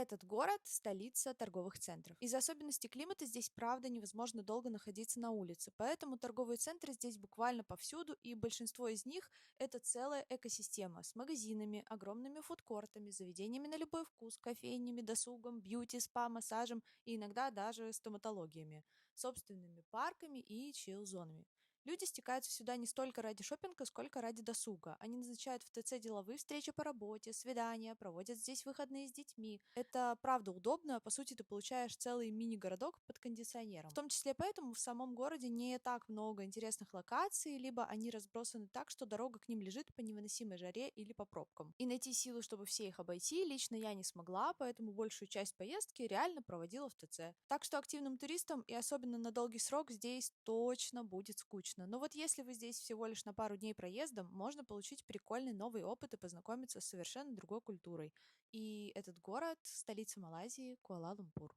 Этот город– столица торговых центров. Из-за особенностей климата здесь, правда, невозможно долго находиться на улице, поэтому торговые центры здесь буквально повсюду, и большинство из них– это целая экосистема с магазинами, огромными фудкортами, заведениями на любой вкус, кофейнями, досугом, бьюти, спа, массажем и иногда даже стоматологиями, собственными парками и чил-зонами. Люди стекаются сюда не столько ради шопинга, сколько ради досуга. Они назначают в ТЦ деловые встречи по работе, свидания, проводят здесь выходные с детьми. Это правда удобно, по сути ты получаешь целый мини-городок под кондиционером. В том числе поэтому в самом городе не так много интересных локаций, либо они разбросаны так, что дорога к ним лежит по невыносимой жаре или по пробкам. И найти силы, чтобы все их обойти, лично я не смогла, поэтому большую часть поездки реально проводила в ТЦ. Так что активным туристам и особенно на долгий срок здесь точно будет скучно. Но вот если вы здесь всего лишь на пару дней проездом, можно получить прикольный новый опыт и познакомиться с совершенно другой культурой. И этот город– столица Малайзии, Куала-Лумпур.